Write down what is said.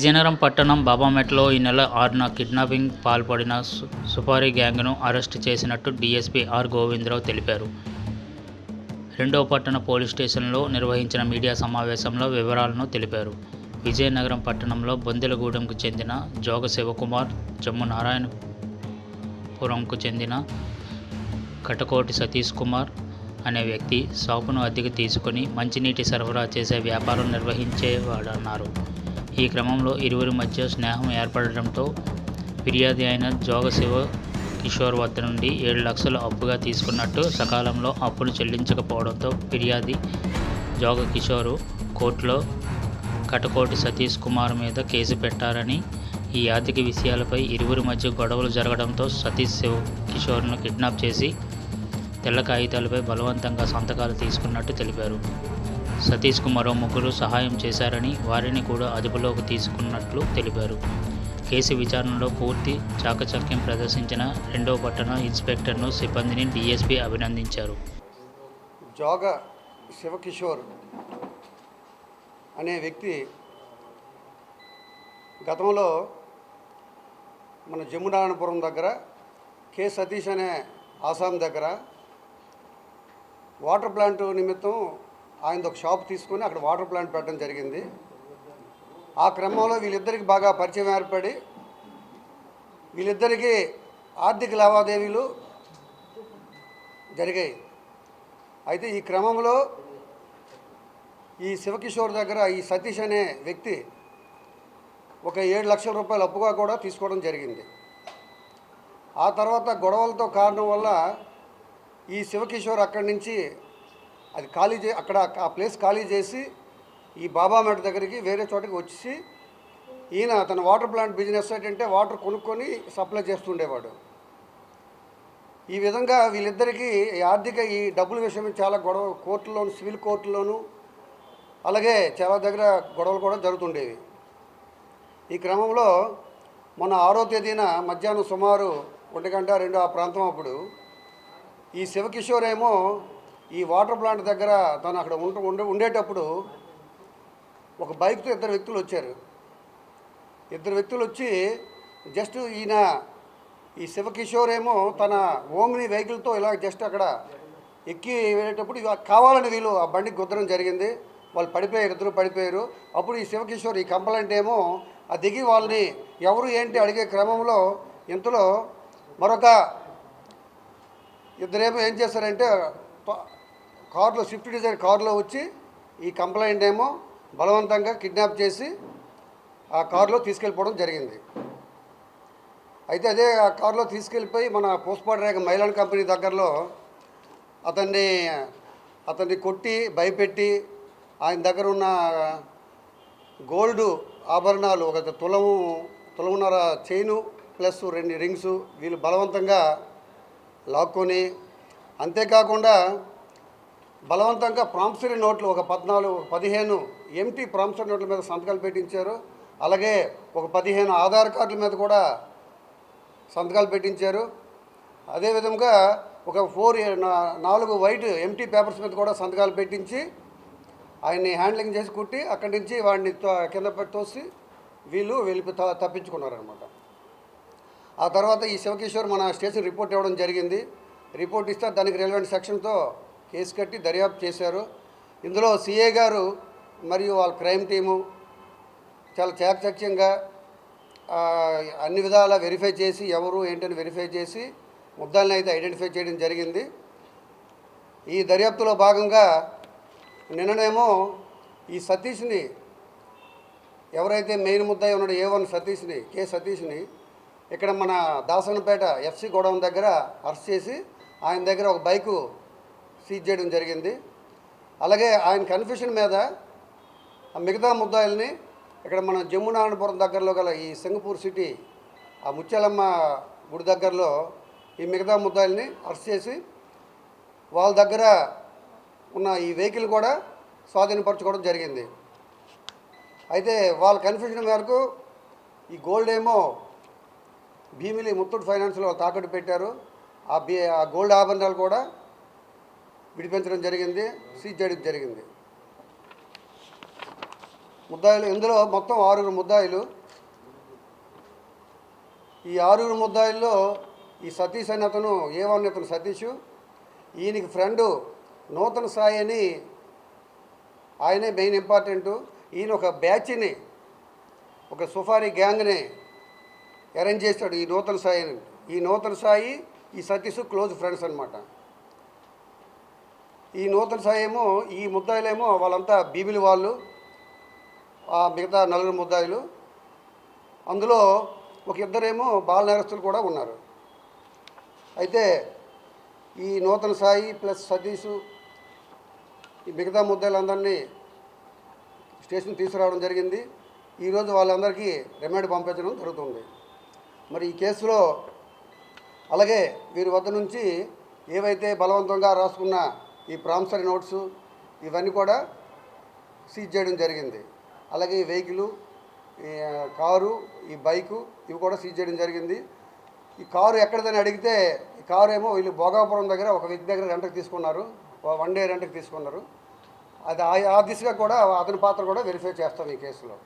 విజయనగరం పట్టణం బాబామెట్లో ఈ నెల 6న కిడ్నాపింగ్ పాల్పడిన సుపారీ గ్యాంగ్ను అరెస్టు చేసినట్టు డీఎస్పీ ఆర్ గోవిందరావు తెలిపారు. రెండో పట్టణ పోలీస్ స్టేషన్లో నిర్వహించిన మీడియా సమావేశంలో వివరాలను తెలిపారు. విజయనగరం పట్టణంలో బొందెలగూడెంకు చెందిన జోగ శివకుమార్, జమ్ము నారాయణపురంకు చెందిన కటకోటి సతీష్ కుమార్ అనే వ్యక్తి షాపును అద్దెకు తీసుకుని మంచినీటి సరఫరా చేసే వ్యాపారం నిర్వహించేవాడన్నారు. ఈ క్రమంలో ఇరువురి మధ్య స్నేహం ఏర్పడడంతో ఫిర్యాది అయిన జోగ శివ కిషోర్ వద్ద నుండి 7 లక్షలు అప్పుగా తీసుకున్నట్టు సకాలంలో అప్పును చెల్లించకపోవడంతో ఫిర్యాది జోగ కిషోర్ కోర్టులో కటకోటి సతీష్ కుమార్ మీద కేసు పెట్టారని, ఈ ఆర్థిక విషయాలపై ఇరువురి మధ్య గొడవలు జరగడంతో సతీష్ శివ కిషోర్ను కిడ్నాప్ చేసి తెల్ల కాగితాలపై బలవంతంగా సంతకాలు తీసుకున్నట్టు తెలిపారు. సతీష్కు మరో 3 సహాయం చేశారని, వారిని కూడా అదుపులోకి తీసుకున్నట్లు తెలిపారు. కేసు విచారణలో పూర్తి చాకచక్యం ప్రదర్శించిన రెండో పట్టణ ఇన్స్పెక్టర్ను, సిబ్బందిని డీఎస్పీ అభినందించారు. జోగ శివకిషోర్ అనే వ్యక్తి గతంలో మన జమ్మునారాయణపురం దగ్గర కె సతీష్ అనే ఆసాం దగ్గర వాటర్ ప్లాంట్ నిమిత్తం ఆయన ఒక షాప్ తీసుకొని అక్కడ వాటర్ ప్లాంట్ పెట్టడం జరిగింది. ఆ క్రమంలో వీళ్ళిద్దరికి బాగా పరిచయం ఏర్పడి వీళ్ళిద్దరికీ ఆర్థిక లావాదేవీలు జరిగాయి. అయితే ఈ క్రమంలో ఈ శివకిషోర్ దగ్గర ఈ సతీష్ అనే వ్యక్తి ఒక 7 లక్షల రూపాయలు అప్పుగా కూడా తీసుకోవడం జరిగింది. ఆ తర్వాత గొడవలతో కారణం వల్ల ఈ శివకిషోర్ అక్కడి నుంచి అది అక్కడ ఆ ప్లేస్ ఖాళీ చేసి ఈ బాబామెట్ దగ్గరికి వేరే చోటకి వచ్చి ఈయన తన వాటర్ ప్లాంట్ బిజినెస్ ఏంటంటే వాటర్ కొనుక్కొని సప్లై చేస్తుండేవాడు. ఈ విధంగా వీళ్ళిద్దరికీ ఈ డబ్బుల విషయం చాలా గొడవ కోర్టులోను, సివిల్ కోర్టులోను, అలాగే చాలా దగ్గర గొడవలు కూడా జరుగుతుండేవి. ఈ క్రమంలో మొన్న 6వ తేదీన మధ్యాహ్నం సుమారు 1:02 ఆ ప్రాంతం అప్పుడు ఈ శివకిషోర్ ఏమో ఈ వాటర్ ప్లాంట్ దగ్గర తను అక్కడ ఉండేటప్పుడు ఒక బైక్తో 2 వ్యక్తులు వచ్చారు. 2 వ్యక్తులు వచ్చి జస్ట్ ఈ శివకిషోర్ ఏమో తన ఓమ్ని వెహికల్తో ఇలా జస్ట్ అక్కడ ఎక్కి వెళ్ళేటప్పుడు కావాలని వీళ్ళు ఆ బండికి గుద్దడం జరిగింది. వాళ్ళు పడిపోయారు, 2 పడిపోయారు. అప్పుడు ఈ శివకిషోర్ ఈ కంప్లైంట్ ఏమో ఆ దిగి వాళ్ళని ఎవరు ఏంటి అడిగే క్రమంలో ఇంతలో మరొక 2 ఏమో ఏం చేశారంటే కారులో, స్విఫ్ట్ డిజైర్ కారులో వచ్చి ఈ కంప్లైంట్ ఏమో బలవంతంగా కిడ్నాప్ చేసి ఆ కారులో తీసుకెళ్ళిపోవడం జరిగింది. అయితే అదే ఆ కారులో తీసుకెళ్ళిపోయి మన పోస్ట్పాడ్ రేఖ మైలాన్ కంపెనీ దగ్గరలో అతన్ని కొట్టి భయపెట్టి ఆయన దగ్గర ఉన్న గోల్డ్ ఆభరణాలు ఒక తులమున్నర చైను ప్లస్ 2 రింగ్స్ వీళ్ళు బలవంతంగా లాక్కొని, అంతేకాకుండా బలవంతంగా ప్రామిసరీ నోట్లు ఒక 15 ఎంటీ ప్రామిసరీ నోట్ల మీద సంతకాలు పెట్టించారు. అలాగే ఒక 15 ఆధార్ కార్డుల మీద కూడా సంతకాలు పెట్టించారు. అదేవిధంగా ఒక 4 వైట్ ఎంటీ పేపర్స్ మీద కూడా సంతకాలు పెట్టించి ఆయన్ని హ్యాండ్లింగ్ చేసి కుట్టి అక్కడి నుంచి వాడిని కింద తోసి వీళ్ళు తప్పించుకున్నారనమాట. ఆ తర్వాత ఈ శివకిషోర్ మన స్టేషన్ రిపోర్ట్ ఇవ్వడం జరిగింది. రిపోర్ట్ ఇస్తే దానికి రిలవెంట్ సెక్షన్తో కేసు కట్టి దర్యాప్తు చేశారు. ఇందులో సిఐ గారు మరియు వాళ్ళ క్రైమ్ టీము చాలా చాకచక్యంగా అన్ని విధాలా వెరిఫై చేసి ఎవరు ఏంటని వెరిఫై చేసి ముద్దాలను అయితే ఐడెంటిఫై చేయడం జరిగింది. ఈ దర్యాప్తులో భాగంగా నిన్ననేమో ఈ సతీష్ని, ఎవరైతే మెయిన్ ముద్దాయి ఉన్నాడో A1 సతీష్ని, కె సతీష్ని ఇక్కడ మన దాసనపేట FC గోడౌన్ దగ్గర అరెస్ట్ చేసి ఆయన దగ్గర ఒక బైకు సీజ్ చేయడం జరిగింది. అలాగే ఆయన కన్ఫ్యూషన్ మీద మిగతా ముద్దాయిల్ని ఇక్కడ మన జమ్మునారాయణపురం దగ్గరలో గల ఈ సింగపూర్ సిటీ ఆ ముత్యాలమ్మ గుడి దగ్గరలో ఈ మిగతా ముద్దాయిల్ని అరెస్ట్ చేసి వాళ్ళ దగ్గర ఉన్న ఈ వెహికల్ కూడా స్వాధీనపరచుకోవడం జరిగింది. అయితే వాళ్ళ కన్ఫ్యూజన్ మేరకు ఈ గోల్డ్ ఏమో భీమిలి ముత్తూట్ ఫైనాన్స్లో తాకట్టు పెట్టారు. ఆ గోల్డ్ ఆభరణాలు కూడా విడిపించడం జరిగింది, సీజ్ చేయడం జరిగింది. ముద్దాయిలు ఇందులో మొత్తం 6 ముద్దాయిలు ఈ 6 ముద్దాయిల్లో ఈ సతీష్ అనే అతను A1 అతను సతీష్, ఈయనకి ఫ్రెండు నూతన సాయి అని ఆయనే మెయిన్ ఇంపార్టెంటు. ఈయన ఒక బ్యాచ్ని, ఒక సుఫారీ గ్యాంగ్ని అరేంజ్ చేస్తాడు ఈ నూతన సాయిని. ఈ నూతన సాయి ఈ సతీష్ క్లోజ్ ఫ్రెండ్స్ అనమాట. ఈ నూతన సాయి ఏమో, ఈ ముద్దాయిలేమో వాళ్ళంతా బీబీలు వాళ్ళు, ఆ మిగతా 4 ముద్దాయిలు. అందులో ఒక ఇద్దరేమో బాల నేరస్తులు కూడా ఉన్నారు. అయితే ఈ నూతన సాయి ప్లస్ సతీష్ ఈ మిగతా ముద్దాయిలందరినీ స్టేషన్ తీసుకురావడం జరిగింది. ఈరోజు వాళ్ళందరికీ రిమాండ్ పంపించడం జరుగుతుంది. మరి ఈ కేసులో అలాగే వీరి వద్ద నుంచి ఏవైతే బలవంతంగా రాసుకున్న ఈ ప్రామిసరీ నోట్సు ఇవన్నీ కూడా సీజ్ చేయడం జరిగింది. అలాగే ఈ వెహికల్, ఈ కారు, ఈ బైకు ఇవి కూడా సీజ్ చేయడం జరిగింది. ఈ కారు ఎక్కడిదని అడిగితే ఈ కారు ఏమో వీళ్ళు భోగాపురం దగ్గర ఒక వ్యక్తి దగ్గర రెంట్కి తీసుకున్నారు, 1 డే రెంట్కి తీసుకున్నారు. అది ఆ దిశగా కూడా అతని పాత్ర కూడా వెరిఫై చేస్తాం ఈ కేసులో.